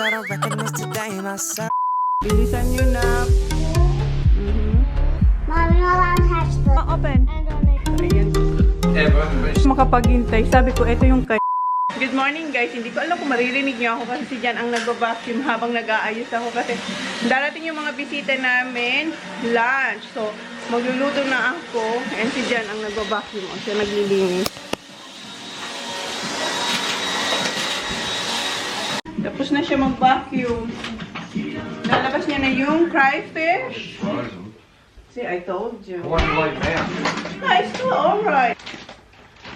I don't recognize today myself. Bilisan nyo na. Mommy, no one has to. Open. Ayan. Makapaghintay. Sabi ko, ito yung kay... Good morning guys. Hindi ko alam kung maririnig niyo ako kasi si Jan ang nagba-vacuum habang nag-aayos ako kasi darating yung mga bisita namin lunch. So, magluluto na ako and si Jan ang nagba-vacuum. O siya naglilinis. Tapos na siya mag-vacuum. Lalabas niya na yung crayfish. See, I told you. What do you like now? Ah, it's still alright.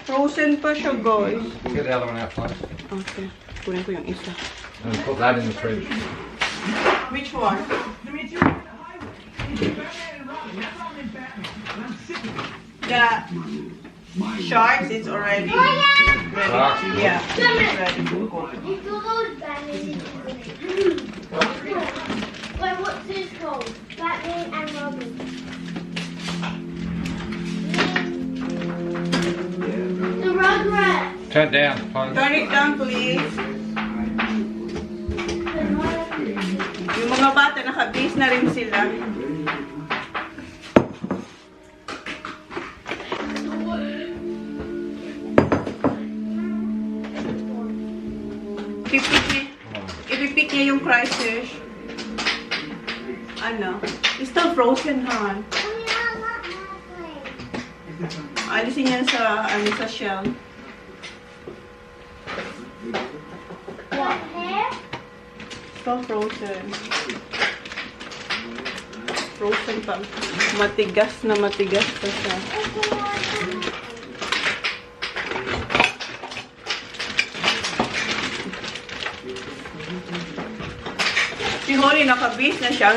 Frozen pa siya, guys. Get the other one out, please. Okay. Kunin ko yung isa. And put that in the fridge. Which one? The sharks is already ready. Yeah, it's ready to cook. Wait, what's this called? Batman and Robin. The Rugrats. Turn it down, please. Turn it down, please. Yung mga bata, naka-base na rin sila. Ipipik niya yung crayfish. Ano? It's still frozen, hon. Alisin niya sa, sa shell. What, hair? Still frozen. Frozen pa. Matigas na matigas pa siya. Si Holly, naka-base na siya.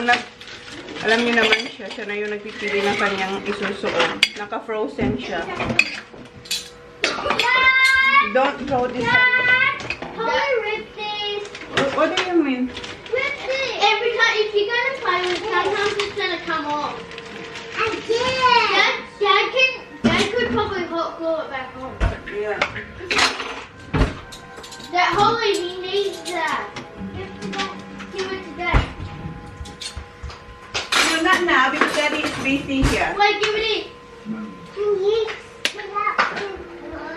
Alam niyo naman siya. Siya na yung nagpipili ng kanyang isusuot. Naka-frozen siya. Don't throw this out. Holly, rip this. What do you mean? Rip this. Every time, if you're gonna play with it, sometimes it's gonna come off. I did. Dad could probably hot glue it back on. Yeah. That Holly, he needs that. Give it to Dad. No, not now because Daddy is busy here. Wait, give it in.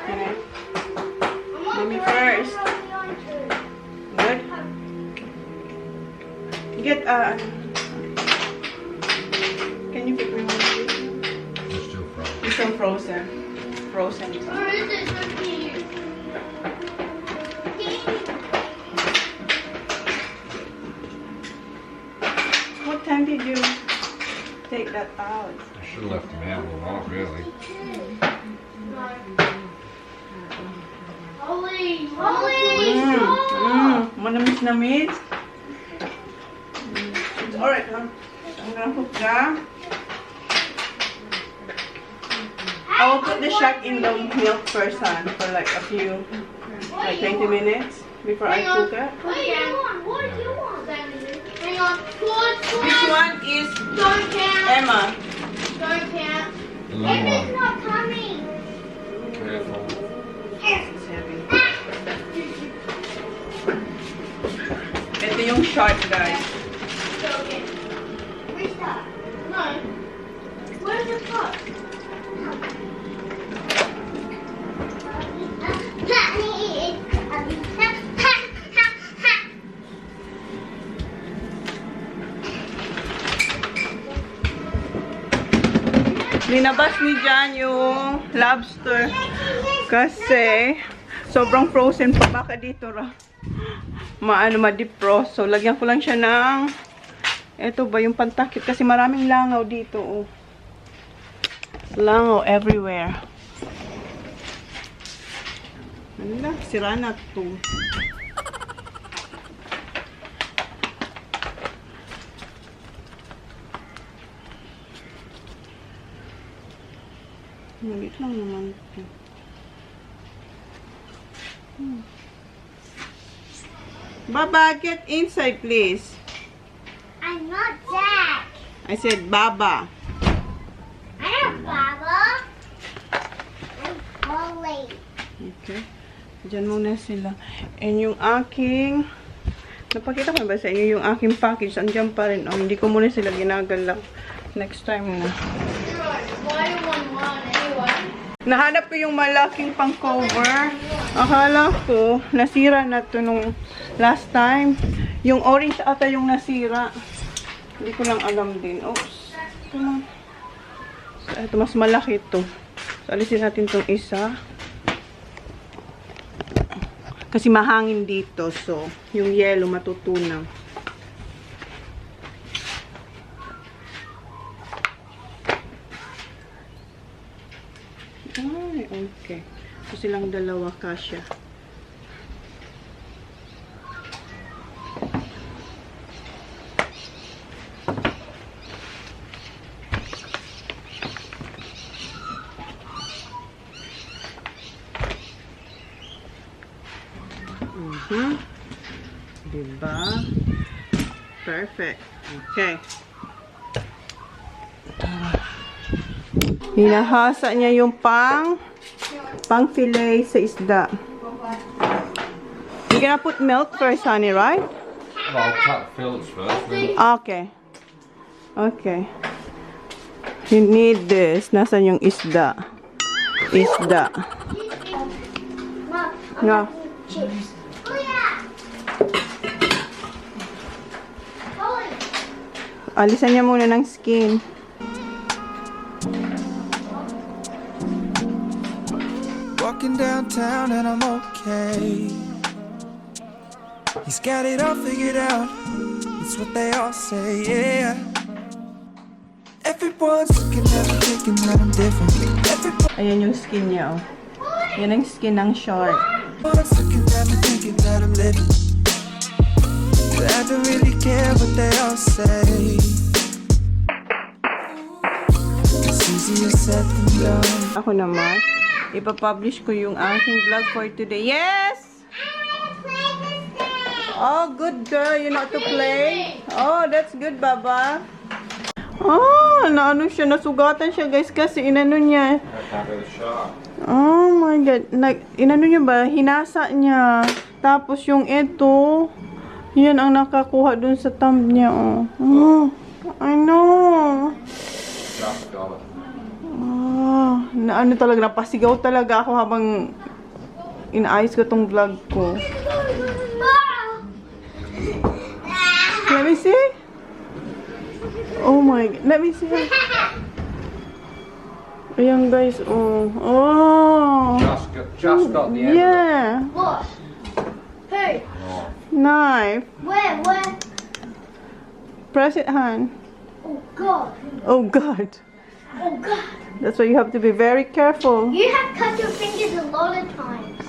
Okay. Mommy first. Good. Get can you pick me one? It's still frozen. It's some frozen. Frozen. Or is it so cute? What time did you take that out? I should have left them out a lot, really. Holly, stop! Manamis-namis. It's alright, huh? I'm gonna cook that. I will put the shark in the milk first, huh? For like a few, like 20 minutes before I cook it. What do you want? What do you want? Hang on. Which one is Don't count. Emma? Don't count. The little Emma's one. not coming. Careful. It's heavy. Ito yung shark, guys. Go again. Restart. No. Where's the pot? Linabas ni Jan yung lobster kasi sobrang frozen pa. Baka dito ma-defrost. So, lagyan ko lang siya ng eto ba yung pantakip kasi maraming langaw dito. Oh. Langaw everywhere. Ano? Sira na ito. Malit lang naman ito. Baba, get inside, please. I'm not Jack. I said, Baba. I'm Baba. I'm Holly. Okay. Diyan muna sila. And yung aking Napakita ko ba sa inyo yung aking package? Andiyan pa rin. Oh, hindi ko muna sila ginagalaw. Next time na. Why one anyway? Nahanap ko yung malaking pang cover. Akala ko, nasira na to nung last time. Yung orange ata yung nasira. Hindi ko lang alam din. Oops. Ito, mas malaki ito. So, alisin natin itong isa. Kasi mahangin dito. So, yung yellow matutunaw. Ay, okay. So, silang dalawa kasya. Diba? Perfect. Okay. Hinahasa niya yung pang fillet sa isda. You're gonna put milk first, honey, right? Well, I'll cut fillets first. Then. Okay. Okay. You need this. Nasaan yung isda? Isda. No. Chips. Oh yeah. Alisan niya muna ng skin. Walking downtown and I'm okay. He's got it all figured out. It's what they all say, yeah. Everyone's looking at me thinking that I'm different. Ayan yung skin niya, oh. Yan ang skin ng shark. Everyone's looking at me thinking that I'm living. But I don't really care what they all say. It's easier said than done. Ako naman, ipapublish ko yung aking vlog for today. Yes! Oh, good girl. You know to play? Oh, that's good, Baba. Oh, naano siya. Nasugatan siya, guys, kasi inano niya. Oh my God. Inano niya ba? Hinasa niya. Tapos yung ito, yan ang nakakuha dun sa thumb niya, oh. Oh, I know. Oh, naano talaga, napasigaw talaga ako habang inaayos ko tong vlog ko. Let me see. Oh my God. Let me see. Ayan, guys, oh. Oh. Just got the end. Yeah. What? Who? Knife. Where? Press it, Han. Oh God. Oh God. Oh God. That's why you have to be very careful. You have cut your fingers a lot of times.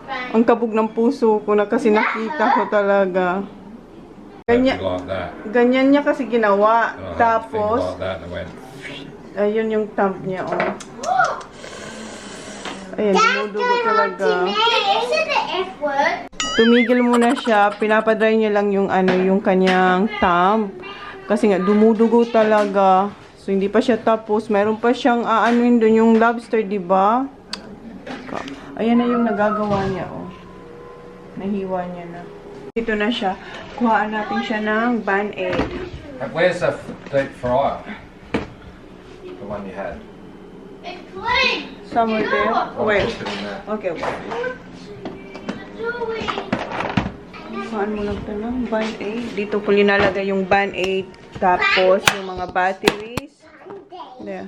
Right. Ang kabog ng puso ko na kasi nakita ko talaga. Ganyan, Like that. ganyan niya kasi ginawa. And I had the finger Tapos, like that and I went. ayun yung thumb niya, oh. Ayan, dumudugo talaga. Is it the F word? Tumigil muna siya. Pinapadry niya lang yung ano, yung kanyang thumb. Kasi nga, dumudugo talaga. So, hindi pa siya tapos. Meron pa siyang aanuin doon yung lobster, diba? Ayan na yung nagagawa niya, oh. Nahiwa niya na. Dito na siya. Kuhaan natin siya ng Band-Aid. Where's the deep fryer? The one you had. It's clean. Somewhere there. I'll Wait. put it in there. Okay, wait. Doing. Kuhaan mo lang ito ng Band-Aid. Dito ko linalagay yung Band-Aid. Tapos, yung mga batteries. There.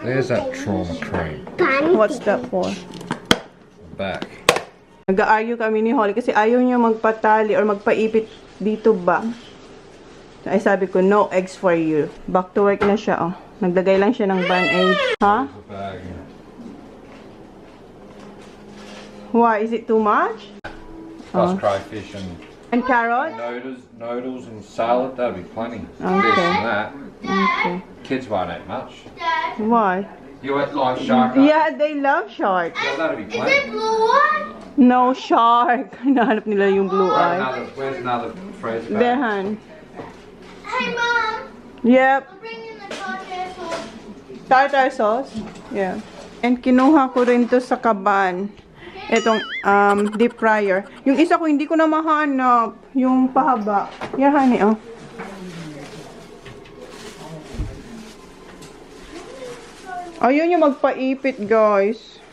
There's that trauma cream. What's that for? Back. Nag-argue kami ni Holly kasi ayaw niya magpatali or magpaipit dito ba. Ay sabi ko, no eggs for you. Back to work na siya, oh. Nagdagay lang siya ng Band-Aid. Ha? The bag. Why? Is it too much? Plus crayfish And carrot? noodles and salad. That'd be plenty. Okay. This and that. Okay. Kids won't eat much. Dad, Why? You won't like shark? Yeah, they love shark. Yeah, that'd be is plenty. it blue one? No shark. Hinahanap nila yung blue eye. Where's another fresh bag? There, Han. Hey Mom, Yep. I'm bringing the tartar sauce. Tartar sauce? Yeah. And kinuha ko rin to sa kaban. Itong deep fryer. Yung isa ko, hindi ko na mahanap. Yung pahaba. Yan, honey, oh. Ayun yung magpaipit, guys.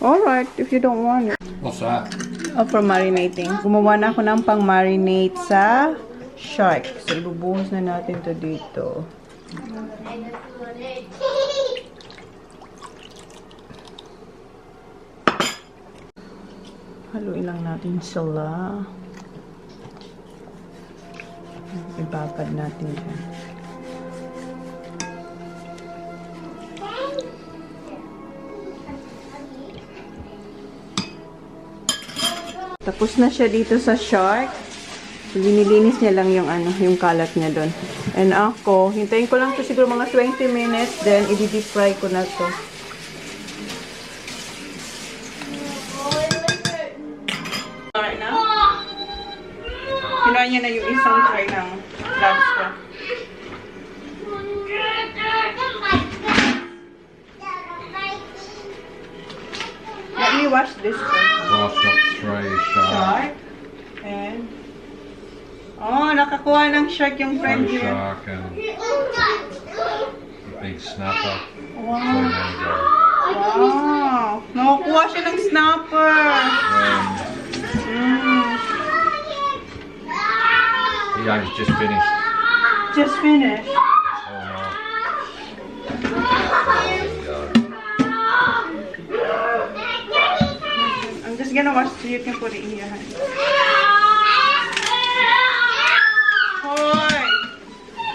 Alright, if you don't want it. What's that? Oh, for marinating. Gumawa na ako ng pang-marinate sa shark. So, ibubuhos na natin to dito. Haluin lang natin sila. Ibabad natin dyan. Tapos na siya dito sa shark. Linilinis niya lang yung yung kalat niya doon. And ako, hintayin ko lang to siguro mga 20 minutes, then i-deep fry ko na to. Alright na? Kinuha niya na yung isang tray ng lobster. Let me wash this first. Wash up 3 shark. Shark. And oh, nakakuha ng shark yung friend 3 here. shark and a big snapper. Wow. So there you go. Wow. Nakakuha siya ng snapper. The game's just finished. Just finished. Oh no. There you go. I'm just gonna wash so you can put it in your hand. Hoy!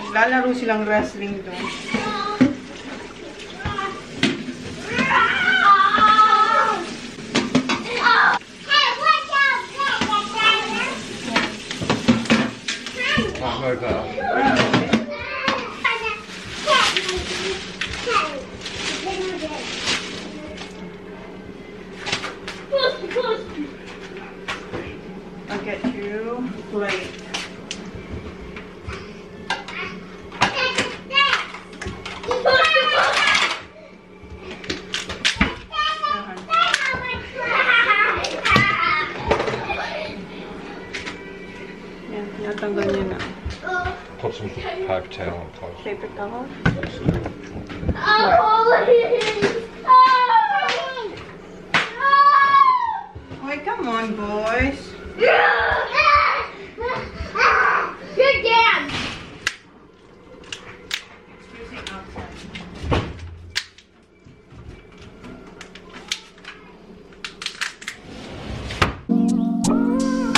Naglalaro silang wrestling doon. Can't move that. I'll get you a plate. Yan, natanggal niya na. Put some paper towel on close. Paper towel. Hoy, come on, boys. Good dad.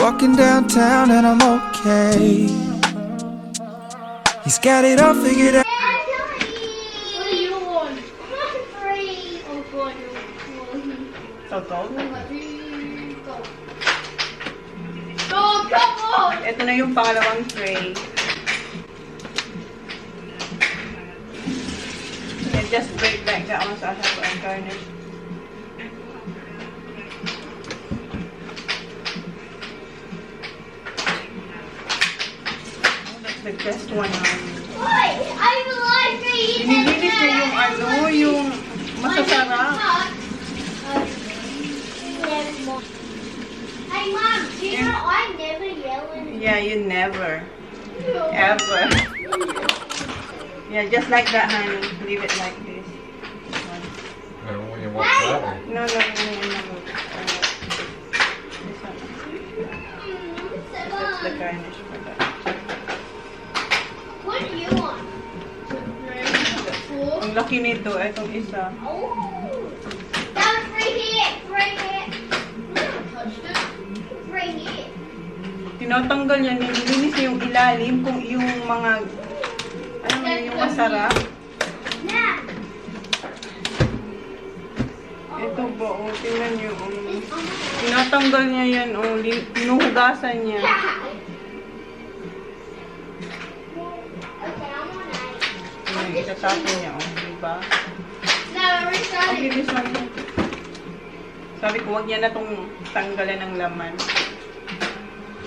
Walking downtown and I'm okay. He's got it all figured out. What do you want? 3 or 4. Totoo. Oh, come on! Ito na yung pangalawang tray. And just break like that once I have a garnish. Oh, that's the best one. Wait, I like to eat Binilinis niya yung yung masasarap. Hey, Mom, do you know I never yell at you? Yeah, you never. Ever. Yeah, just like that, honey. Leave it like this. This one. I don't want you to watch that one. No. This one. That's the garnish for that. What do you want? 4? Ang laki nito, itong isa. Oh, that was right here. Right here. Touched it. Right here. Tinatanggal niya, nililinis niya yung ilalim kung yung mga, ano mo yung masarap. Now. Ito ba, tingnan niyo. Tinatanggal niya yan, pinuhugasan niya. Okay, I'm on 8. Ayan, itatapon niya, diba? No, reset Okay, it. this one. Sabi ko, huwag niya na itong tanggalan ng laman.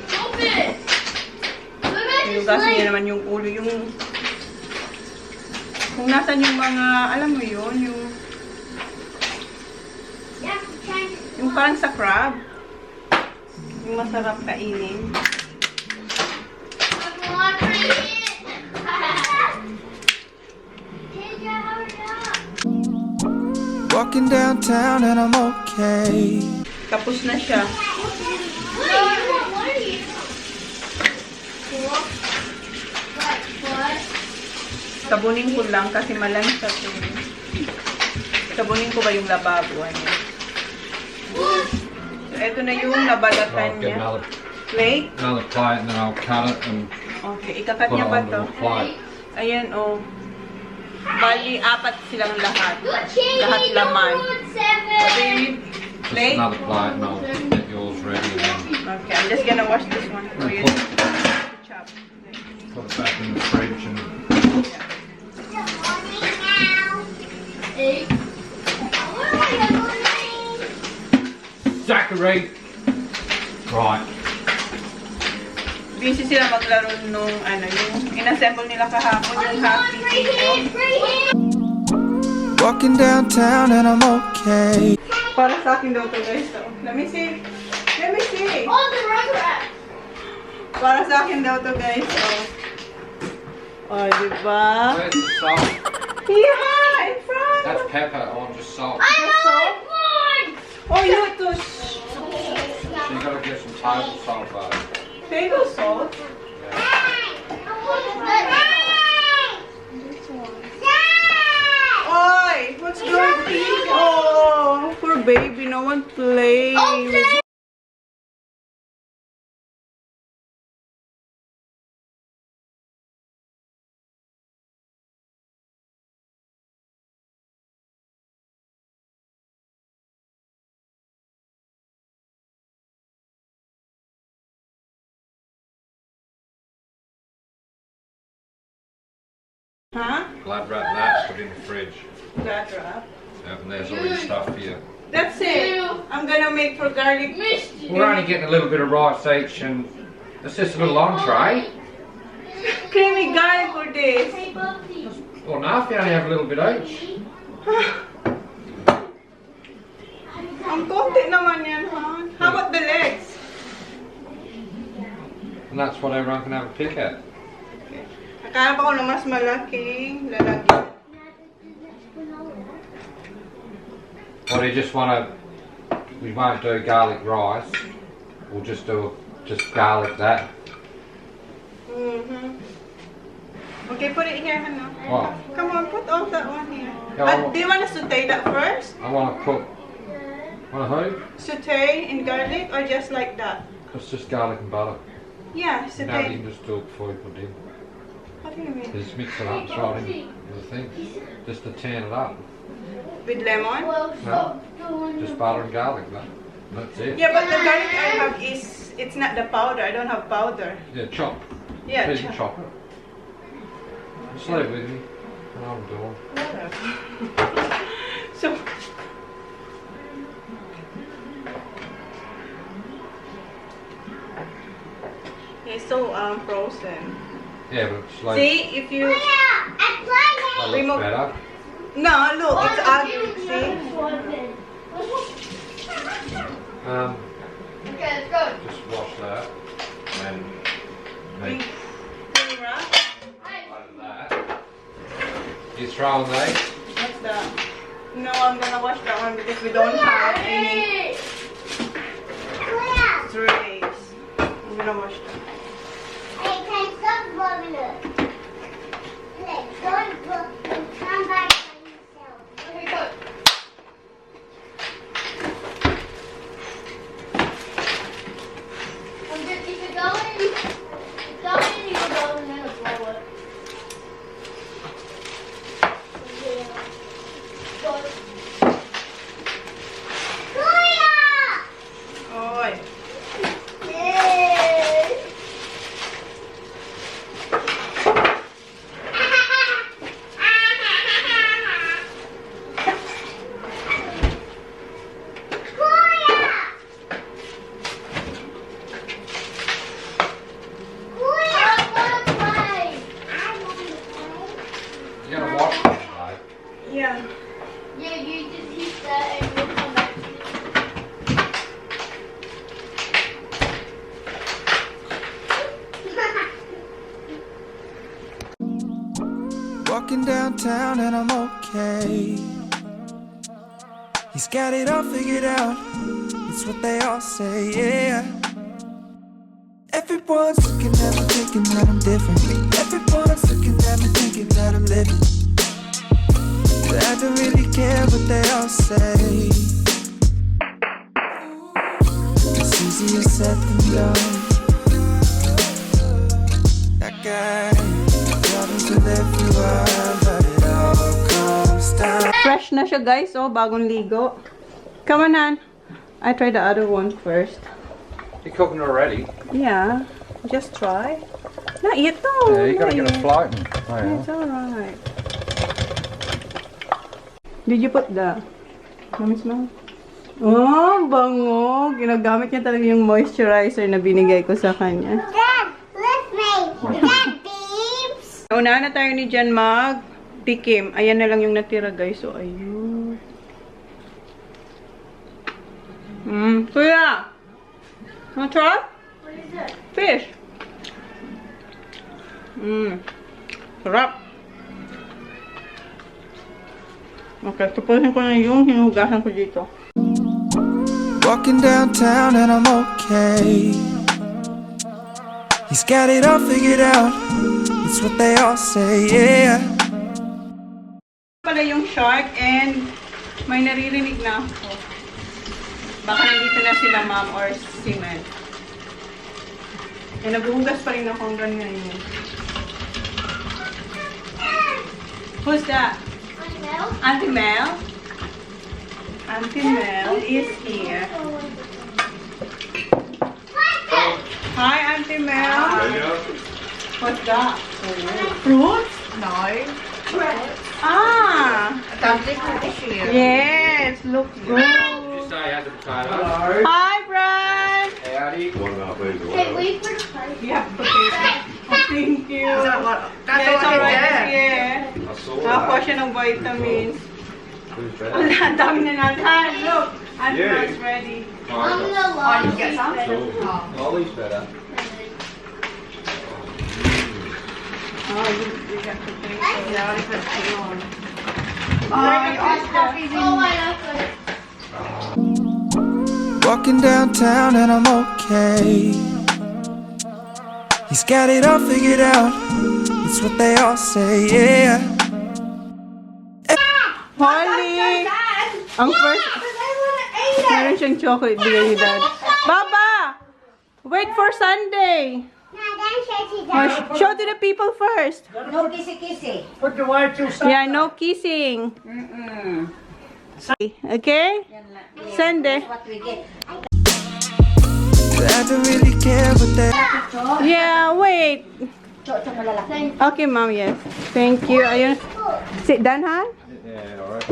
Stop it. Pinugasan niya naman yung ulo, yung kung nasan yung mga, alam mo yun, yung Yung parang sa crab. Yung masarap kainin. Walking downtown and I'm okay. Tapos na siya. Sabunin ko lang kasi malansa to. Sabunin ko ba yung lababo niya? So, ito na yung nabalatan I'll get niya. Plate? another plate and then I'll cut it and Okay, ikakat put niya it ba onto to? the plate. Ayan, oh. Bali, 4 silang lahat. Lahat laman. What do you need? Just Plate? another plate and I'll get yours ready and then Okay, I'm just gonna wash this one for you. Chop. put it back in the fridge and Zachary! Right. Busy sila maglaro nung ano, yung inassemble nila kahapon, yung happy people. Walking downtown and I'm okay. Para sa akin daw to guys. So, let me see. Let me see. Oh, the Rugrats! Para sa akin daw to guys. Oh, diba? Where's the salt? Yeah, in front. That's pepper or just salt. I like one! Oh, you have to So you gotta get some table salt though. table salt. Oi, what's going on? Oh, poor baby, no one plays. Okay. Huh? Blood wrap that, put it in the fridge. That wrap. Yep, and there's all your stuff here. That's it. I'm gonna make for garlic. We're only getting a little bit of rice each and it's just a little entree. Creamy garlic for this. Well, no, if you only have a little bit each. Ang konti naman yan, huh? How about the legs? And that's what everyone can have a pick at. Nakahanap ako ng mas malaking lalagyan. Or do you just want to, we won't do garlic rice, we'll just do just garlic that. Okay, put it here, Hannah. What? Come on, put all that one here. Yeah, Do you want to saute that first? I want to put, want to who? Saute in garlic or just like that? It's just garlic and butter. Yeah, No, you saute. can just do it before you put it in. What do you mean? Just mix it up, throw it in the thing, just to tan it up. With lemon? No, just butter and garlic, that's it. Yeah, but the garlic I have is, it's not the powder. I don't have powder. Yeah, chop. Yeah, Please chop it. Just leave it with me. I know what I'm doing. So, it's so frozen. Yeah, but it's like, See, if you that looks remove- better. no, look, it's ugly. See, Okay, let's go. Just wash that and Clean make wrap. like that. You throw in these. What's that? No, I'm gonna wash that one because we don't have any trays. I'm gonna wash that. Okay, go. If you go in, you can go in and blow it. Oy. Walking downtown and I'm okay. He's got it all figured out. It's what they all say, yeah. Everyone's looking at me thinking that I'm different. Everyone's looking at me thinking that I'm living. But I don't really care what they all say. It's easier said than done. That guy trying to live through but it all comes down. Fresh na siya, guys. Oh, bagong ligo. Come on, Han. I try the other one first. You're cooking already? Yeah. Just try. Not yet, though. Yeah, you gotta Not get it yet. floating. Oh, It's alright. Did you put the... Let me smell. Oh, bango. Ginagamit niya talaga yung moisturizer na binigay ko sa kanya. Dad, lift me. Dad, babes. Una na tayo ni Jan mag-tikim. Ayan na lang yung natira, guys. So, ayun. Kuya! Wanna try? What is it? Fish. Sarap. Okay, tapusin ko na yung hinugasan ko dito. Walking downtown and I'm okay. He's got it all figured out. It's what they all say, yeah. Pala yung shark and may naririnig na ako. Baka nandito na sila mom or si Mel. Eh, naghuhugas pa rin ako hanggang ngayon. Who's that? Milk? Auntie Mel? Auntie Mel is here. Hi, Auntie Mel. What's that? Fruits? No. Ah! Something for this year. Yes, looks good. Say how's the potato? Hi, Brian! Howdy. Hey, wait for the plate. Yeah, potato. Oh, thank you. That's Yeah, it's all I alright. did. Yeah. I saw Nakakuha that. siya ng vitamins. Who's better? Ang dami na natin. Look, Anna's ready. I'm Oh, gonna love you get some? Ollie's better. Oh, you got potato. Yeah, I put it on. Oh, I love it. Walking downtown and I'm okay. He's got it all figured out. It's what they all say, yeah. Holly! Ang first, meron siyang chocolate bigay ni Dad. Baba! Wait for Sunday! Show to the people first. No kissy-kissy. Yeah, no kissing. Okay? Sunday. What we get. But I don't really care what they. Yeah, wait. Choco malalaki. Okay, Mom, yes. Thank you. Ayun. Sit down, Han? Yeah, alright.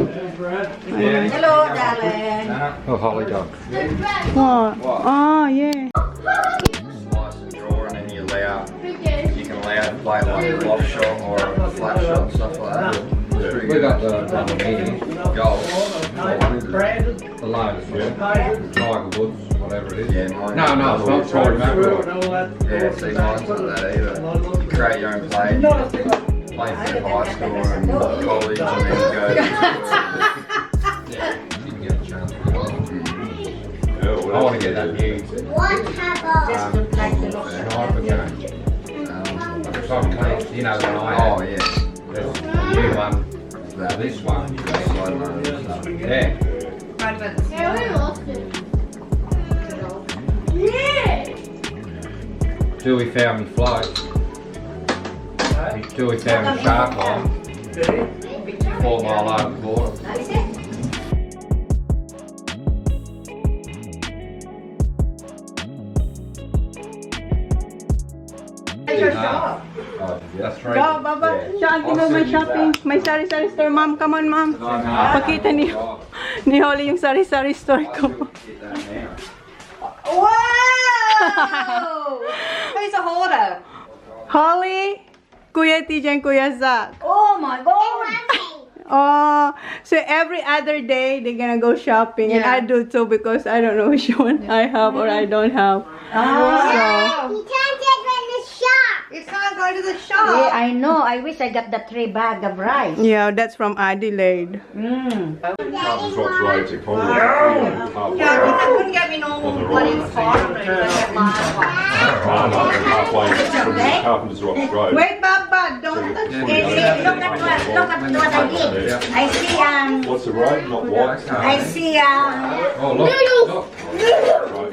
Hello, darling. Oh, Holly dog. What? Oh, yeah. Slice and draw, and then you can lay out play like a loft shot or a flat shot and stuff like that. We got the meeting. Goals. The latest one. Tiger Woods, whatever it is. Yeah, mine- No, it's not Troy McIlroy. Yeah, see, mine's not that either. You create your own play, play through high school and college, and then you go. Yeah, you can get a chance. I want to get that new Just look like the loft. sniper game. Some case, you know, when I Oh had yeah, this new one, this one. slide mode and stuff. Yeah. Yeah, we lost it. Yeah! Till we found me float. Till we found me shark line. 4 mile over the border. That is it. Oh, that's right. Go, Baba. Siya, Auntie Mel, may shopping. May sari-sari store, Mom. Come on, Mom. Pakita ni Holly yung sari-sari store ko. Wow! Who's a hoarder? Holly, Kuya TJ and Kuya Zach. Oh my god! Oh, so every other day they're gonna go shopping, and I do too because I don't know which one I have or I don't have. Oh. You can't get in the shop. You can't go to the shop. Yeah, I know. I wish I got the 3 bag of rice. Yeah, that's from Adelaide. Carpenter's Rock's Road to Congo. Yeah, you couldn't get me no bloody farm. Halfway from Carpenter's Rock's Road. Wait, Baba, don't touch it. Look at what I did. I see What's the road? Not white. I see Oh, look.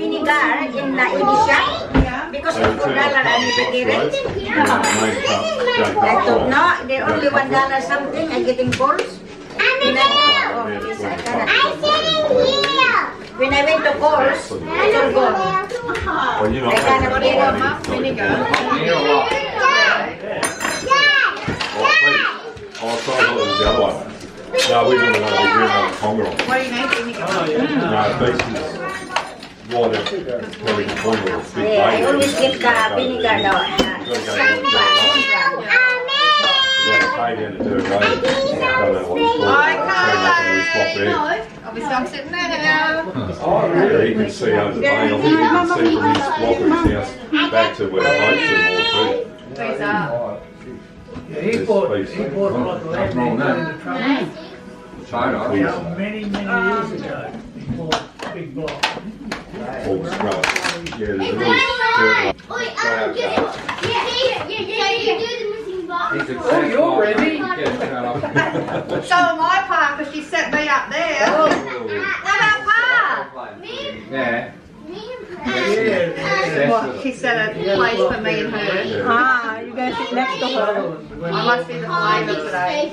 vinegar in the shop because of $4 and you get it. I thought no, they're only $1 something. I'm getting calls. When I went to course, it's all gone. Well, you're not I cannot get them up. Oh, I thought it was the other one. No, we didn't know. We didn't know Congo. What do you make? No, this is one of Kelly Congo. Yeah, I always get the vinegar though. Yeah, pay down to Dirt Road. I don't know what it's called. Obviously I'm sitting there now. Yeah, you can see over the bay. I think you can see from his block of his house back to where the boats are more too. Yeah, he bought like a land in the truck. Chona. Many years ago. He bought a big block. All the scrub. Yeah, there's a really Oh, you're ready. So am I, Pa, because she set me up there. What about Pa? Yeah. What? She set a place for me and her. Ah, you guys sit next to her. I must be the flavour today.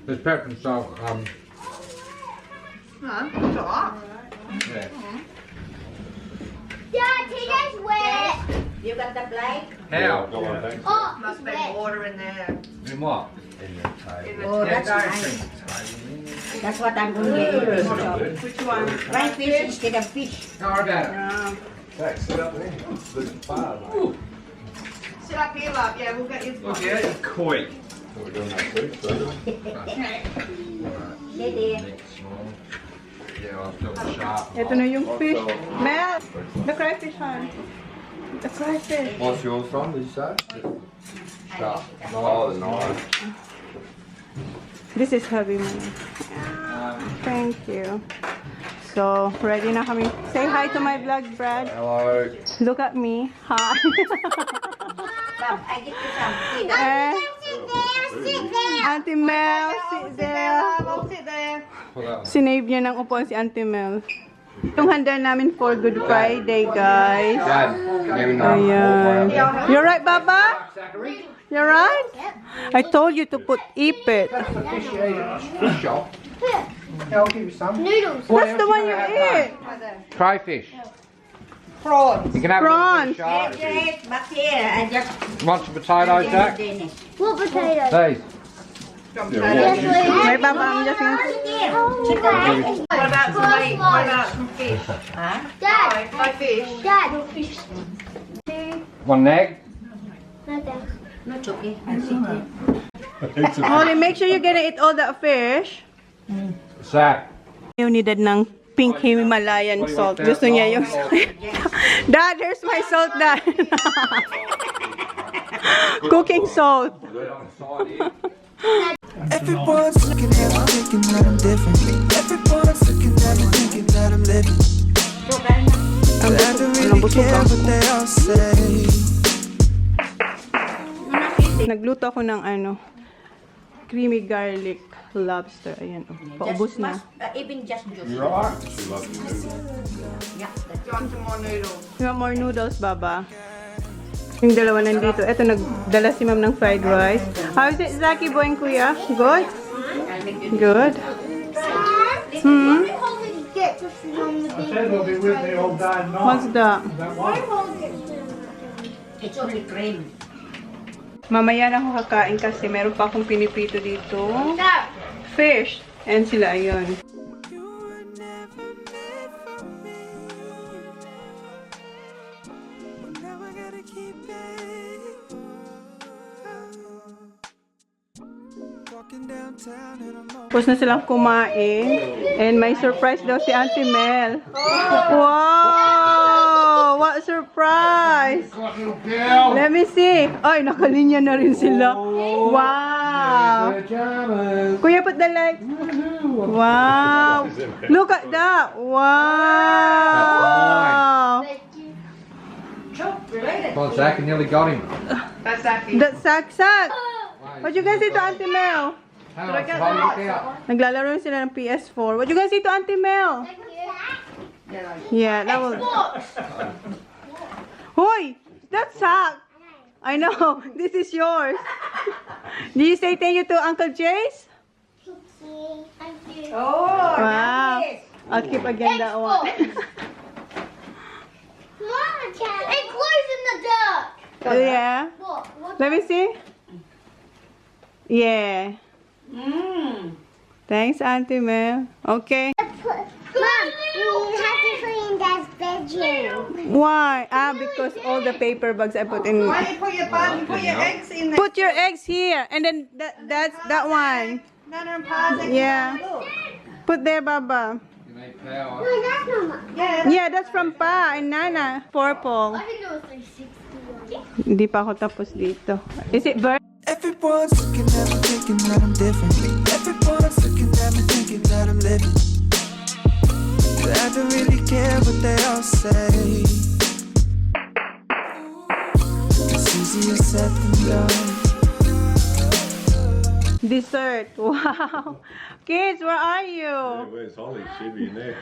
There's pepper and salt. Huh? It's alright. Yeah. Dad, Tina's wet. You got the plate? How? Oh, Must be water in there. In what? Oh, that's nice. That's what I'm going to get. Which one? Fried fish instead of fish. Oh, I got it. Sit up here, love. Yeah, we'll get you. Look at it, koi. Dede. Yeah, I'll still sharp. Ito na yung fish. Mel, the crayfish, hon. The crayfish. What's yours from, did you say? Sharp. Oh, the knife. This is heavy, man. Thank you. So, ready na kami. Say hi to my vlog, Brad. Hello. Look at me. Hi. Bob, I get you some. Eh, Auntie Mel, sit there. I'll sit there. Sinave niya ng upuan si Auntie Mel. Yung handa namin for Good Friday, guys. Dad, give me that. Ayan. You're right, Baba? You're right? I told you to put ipit. Fish shop. Noodles. That's the one you eat. Crayfish. Prawns. You can have Prawns. a little bit of shark. Yes, back here. I just... Want some potatoes, Jack? What potato? These. May Baba, I'm just gonna... What about some meat? What about some fish? Huh? Dad. No fish. Dad. Fish. Want an egg? No thanks. No, it's okay. I'll sit here. Holly, make sure you're gonna eat all that fish. Zach. You needed ng pink Himalayan salt. Gusto niya yung... Dad, here's my salt, Dad. Cooking salt. Everyone's looking at me thinking that I'm different. Everyone's looking at me thinking that I'm living. But I don't really care what they all say. Nagluto ako ng creamy garlic lobster. Ayan, paubos na. Even just juice. You're right. Yeah, that's want some more noodles. You want more noodles, Baba? Yung dalawa nandito. Eto, nagdala si Ma'am ng fried rice. How is it, Zaki boy and Kuya? Good? Good? Hmm? I said he'll be with me all day and night. What's that? That one. It's only cream. Mamaya na ako kakain kasi meron pa akong pinipito dito. Fish. And sila, ayun. Walking down town and I'm all Tapos na silang kumain. And may surprise daw si Auntie Mel. Wow! What surprise! Let me see. Ay, nakalinya na rin sila. Wow! Kuya, put the light. Wow! Look at that! Wow! Come on, Zach, I nearly got him. That's Sak. What you guys say to Auntie Mel? Hang on, hold it out. Naglalaro sila ng PS4. What you guys say to Auntie Mel? Yeah, that was... Hoy! That's Sak! I know. This is yours. Do you say thank you to Uncle Jace? Thank you. Oh, Wow. nice. I'll keep again that one. Mama, it glows in the dark. Oh, yeah. What? Let me see. Yeah. Thanks, Auntie Mel. Okay. Mom, you have to clean Dad's bedroom. Why? Because all the paper bags I put in. Why you put your eggs in there? Put your eggs here, and then that's that one. Nana and Pa's eggs. Yeah. Put there, Baba. You need power. No, that's not mine. Yeah, that's from Pa and Nana. Purple. I can do a 360. Hindi pa ako tapos dito. Is it bird? Everyone's looking at me thinking that I'm different. Everyone's looking at me thinking that I'm living. But I don't really care what they all say. It's easier said than done. Dessert. Wow. Kids, where are you? Where's Holly? She'll be in there.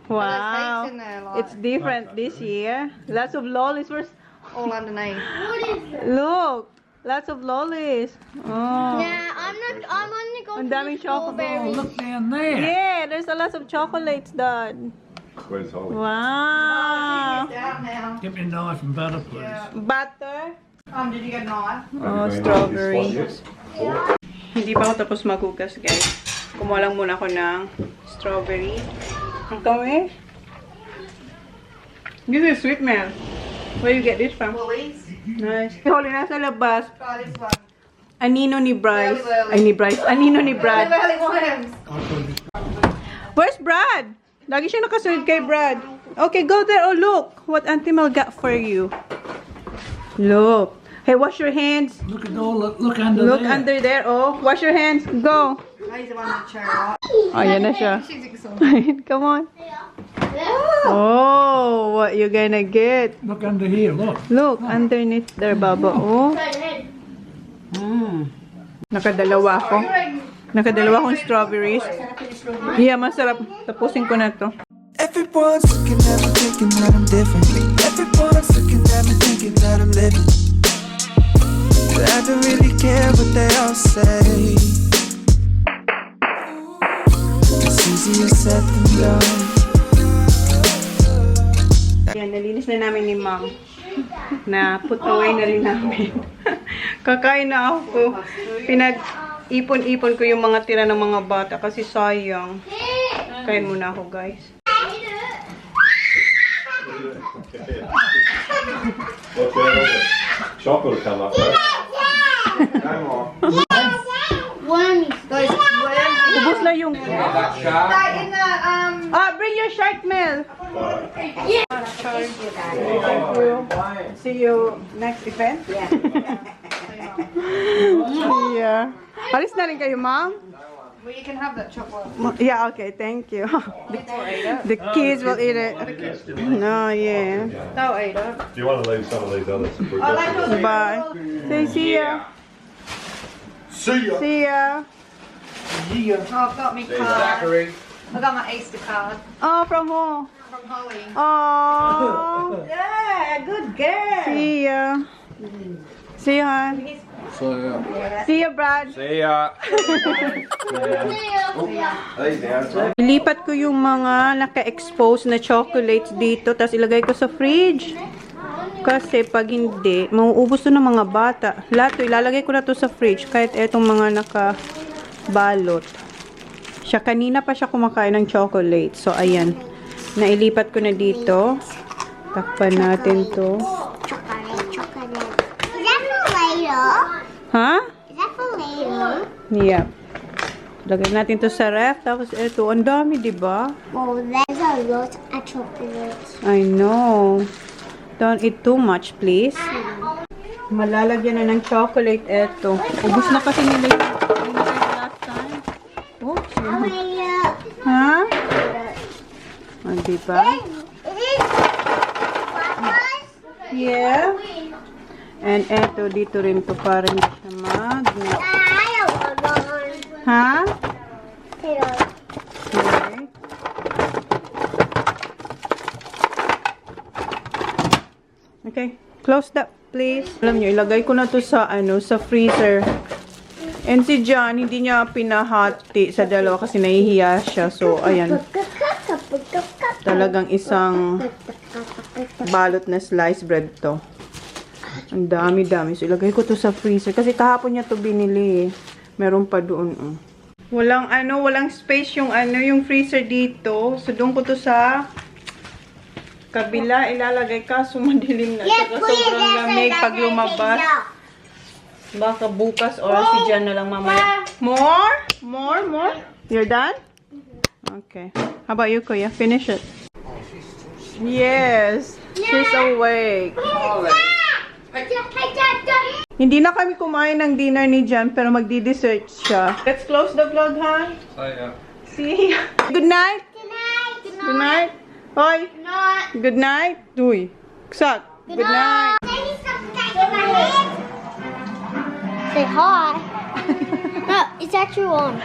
Wow. It's different this year. Lots of lollies. Where's... All underneath. What is it? Look. Lots of lollies. Oh. Nah, I'm only going Ang to daming chocolate. strawberries. Down there. Yeah, there's a lot of chocolates, Dad. Where's Holly? Wow. Out now. Give me a knife and butter, please. Butter. Did you get a knife? Oh, strawberries. Hindi pa ako tapos maghugas, guys. Kumuha lang muna ako ng strawberry. Ang kami. This is sweet, man. Where you get this from? Woolies. Nice. Huli na sa labas. Try this one. Anino ni Bryce. Lily. Ay, ni Bryce. Anino ni Brad. Early worms. Where's Brad? Lagi siya nakasunod kay Brad. Okay, go there. Oh, look. What Auntie Mel got for you. Look. Hey, wash your hands. Look at all. Look under Look there. under there. Oh, wash your hands. Go. These are one that chair, right? Oh, yan na siya. She's exhausted. Come on. Oh, what you gonna get? Look under here. Look. Look, underneath there, Baba. Oh. Nakadalawa ako. Nakadalawa akong strawberries. Yeah, masarap. Tapusin ko na to. Everyone's looking at me thinking that I'm different. Everyone's looking at me thinking that I'm living. But I don't really care what they all say. It's easier said than done. Yan, nalinis na namin ni Mom. Na put away na rin namin. Kakain na ako. Pinag-ipon-ipon ko yung mga tira ng mga bata kasi sayang. Kain muna ako, guys. Watch out, all the chocolate will come up, though. No more. Wormies. Those worms. Ubus na yung... That sharp. In the Bring your shark, Mel. See you next event. Yeah. Alis na rin kayo, Mom? well, you can have that chocolate. Yeah, okay, thank you. The kids will eat it. No, yeah. They'll eat it. Do you want to leave some of these others? Bye. Say see ya. See ya! See ya. Oh, I've got me card. Zachary. I got my Easter card Oh, from who? from Holly. Oh. Yeah, good girl. See ya. See ya, hon. See ya, Brad. See ya. These down. Ilipat ko yung mga naka-expose na chocolates dito, tapos ilagay ko sa fridge. Kasi pag hindi, mauubos to ng mga bata. Lahat to, ilalagay ko na to sa fridge, kahit etong mga nakabalot. Siya, kanina pa siya kumakain ng chocolate. So, ayan. Nailipat ko na dito. Takpan natin to. Chocolate. Is that for later? Ha? Is that for later? Yep. Lagay natin to sa ref. Tapos ito, ang dami, di ba? Oh, there's a lot of chocolates. I know. Don't eat too much, please. Malalagyan na ng chocolate ito. Ubus na kasi nila yung last time. Oh, ha? Oh, di ba? Yeah. And eto, dito rin to para hindi siya mag-melt. Ha? Okay. Okay. Close that, please. Alam nyo, ilagay ko na to sa, sa freezer. And si John, hindi niya pinahati sa dalawa kasi nahihiya siya. So, ayan. Talagang isang balot na sliced bread to. Ang dami-dami. So, ilagay ko to sa freezer. Kasi kahapon niya to binili. Meron pa doon. Walang space yung yung freezer dito. So, doon ko to sa kabila ilalagay. Kaso madilim na. Saka sobrang lamig pag lumabas. Baka bukas or si Jan na lang mamaya. More? You're done? Okay. How about you, Kuya? Finish it. Yes. She's awake. Hindi na kami kumain ng dinner ni Jan, pero magdi-dessert siya. Let's close the vlog, ha? See ya. Good night. Good night. Hoy. Good night. Uy. Sak. Good night. Say hi. No, it's actually on.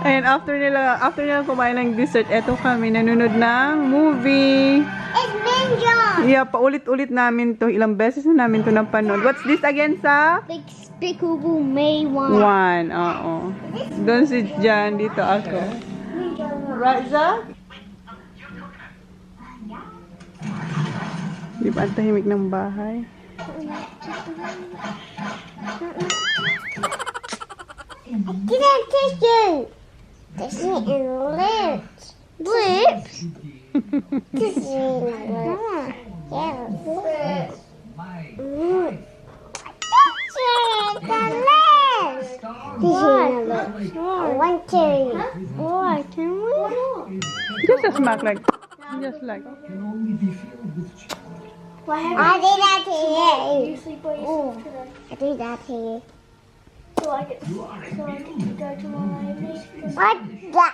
Ayan, after nila kumain ng dessert, eto kami nanonood ng movie. It's Ninja. Yeah, paulit-ulit namin to. Ilang beses na namin to napanood. What's this again, sa? Big Despicable May 1. Oo. Doon si Jan, dito ako. Right, Za? Di ba ang tahimik ng bahay? I didn't kiss you. This is in lips. Lips? This is in lips. Yeah, lips. This is the lips. This is in lips. I want to. Why can we? Just a smack like. Just like. I did that to you. I did that to you. So I get to go to my library. What the?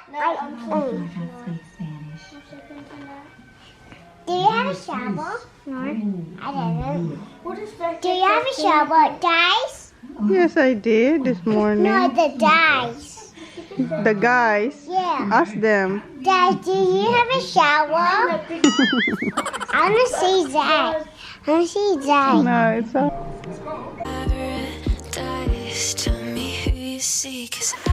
Do you have a shovel? No. I didn't. What is that? Do you have a shovel? Dice? Yes, I did this morning. No, the dice. The guys. Yeah. Ask them. Dice, do you have a shovel? I want to see that. I want to see that. No, it's all. Tell me who you see, 'cause